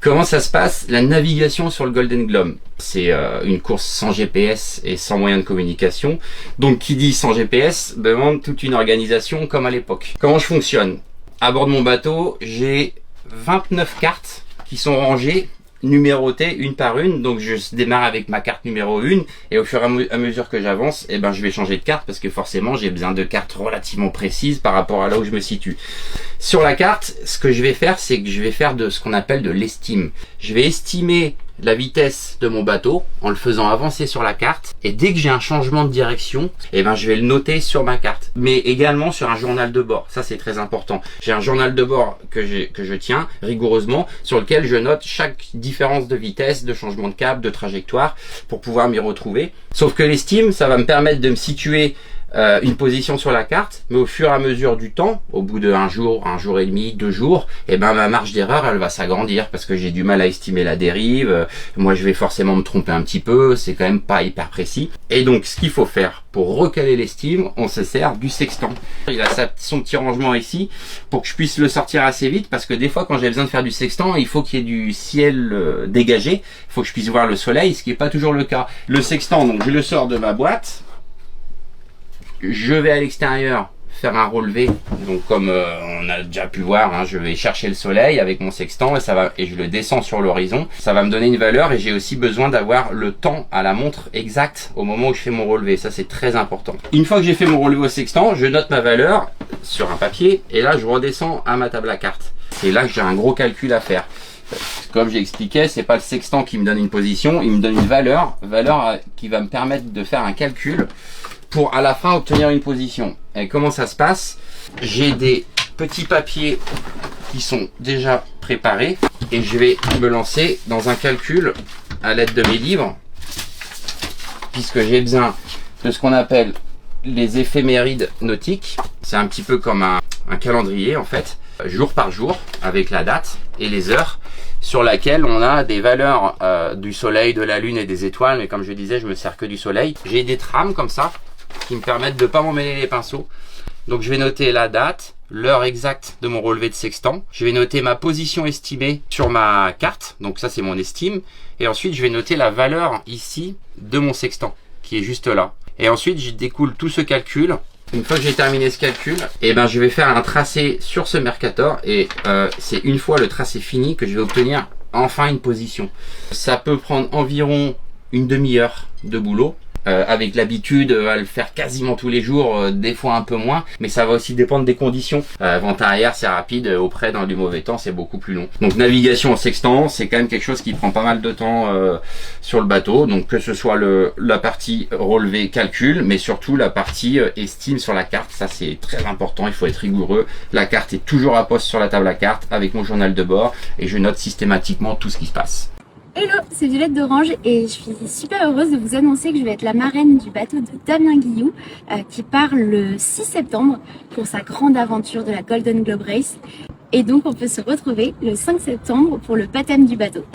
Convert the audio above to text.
Comment ça se passe? La navigation sur le Golden Globe, c'est une course sans GPS et sans moyen de communication. Donc qui dit sans GPS demande toute une organisation comme à l'époque. Comment je fonctionne? À bord de mon bateau, j'ai 29 cartes qui sont rangées, numérotées une par une. Donc je démarre avec ma carte numéro 1 et au fur et à mesure que j'avance, je vais changer de carte parce que forcément j'ai besoin de cartes relativement précises par rapport à là où je me situe. Sur la carte, ce que je vais faire, c'est que je vais faire de ce qu'on appelle de l'estime. Je vais estimer la vitesse de mon bateau en le faisant avancer sur la carte, et dès que j'ai un changement de direction, je vais le noter sur ma carte, mais également sur un journal de bord. Ça, c'est très important. J'ai un journal de bord que je tiens rigoureusement, sur lequel je note chaque différence de vitesse, de changement de cap, de trajectoire, pour pouvoir m'y retrouver. Sauf que l'estime, ça va me permettre de me situer une position sur la carte, mais au fur et à mesure du temps, au bout de un jour et demi, 2 jours, ma marge d'erreur, elle va s'agrandir parce que j'ai du mal à estimer la dérive. Moi, je vais forcément me tromper un petit peu, c'est quand même pas hyper précis. Et donc, ce qu'il faut faire pour recaler l'estime, on se sert du sextant. Il a son petit rangement ici pour que je puisse le sortir assez vite, parce que des fois, quand j'ai besoin de faire du sextant, il faut qu'il y ait du ciel dégagé, il faut que je puisse voir le soleil, ce qui n'est pas toujours le cas. Le sextant, donc je le sors de ma boîte. Je vais à l'extérieur faire un relevé, donc comme on a déjà pu voir, je vais chercher le soleil avec mon sextant et je le descends sur l'horizon. Ça va me donner une valeur, et j'ai aussi besoin d'avoir le temps à la montre exact au moment où je fais mon relevé. Ça, c'est très important. Une fois que j'ai fait mon relevé au sextant, je note ma valeur sur un papier, et là je redescends à ma table à cartes. C'est là que j'ai un gros calcul à faire. Comme j'expliquais, c'est pas le sextant qui me donne une position, il me donne une valeur qui va me permettre de faire un calcul pour à la fin obtenir une position. Et comment ça se passe? J'ai des petits papiers qui sont déjà préparés, et je vais me lancer dans un calcul à l'aide de mes livres, puisque j'ai besoin de ce qu'on appelle les éphémérides nautiques. C'est un petit peu comme un calendrier en fait, jour par jour, avec la date et les heures, sur laquelle on a des valeurs du soleil, de la lune et des étoiles, mais comme je disais, je me sers que du soleil. J'ai des trames comme ça qui me permettent de ne pas m'emmêler les pinceaux. Donc je vais noter la date, l'heure exacte de mon relevé de sextant. Je vais noter ma position estimée sur ma carte, donc ça c'est mon estime. Et ensuite je vais noter la valeur ici de mon sextant, qui est juste là. Et ensuite je découle tout ce calcul. Une fois que j'ai terminé ce calcul, je vais faire un tracé sur ce Mercator, et c'est une fois le tracé fini que je vais obtenir enfin une position. Ça peut prendre environ une demi-heure de boulot. Avec l'habitude à le faire quasiment tous les jours, des fois un peu moins, mais ça va aussi dépendre des conditions. Vent arrière c'est rapide, auprès dans du mauvais temps c'est beaucoup plus long. Donc navigation en sextant, c'est quand même quelque chose qui prend pas mal de temps sur le bateau, donc que ce soit la partie relevé calcul, mais surtout la partie estime sur la carte. Ça c'est très important, il faut être rigoureux. La carte est toujours à poste sur la table à cartes avec mon journal de bord, et je note systématiquement tout ce qui se passe. Hello, c'est Violette d'Orange, et je suis super heureuse de vous annoncer que je vais être la marraine du bateau de Damien Guillou qui part le 6 septembre pour sa grande aventure de la Golden Globe Race. Et donc on peut se retrouver le 5 septembre pour le baptême du bateau.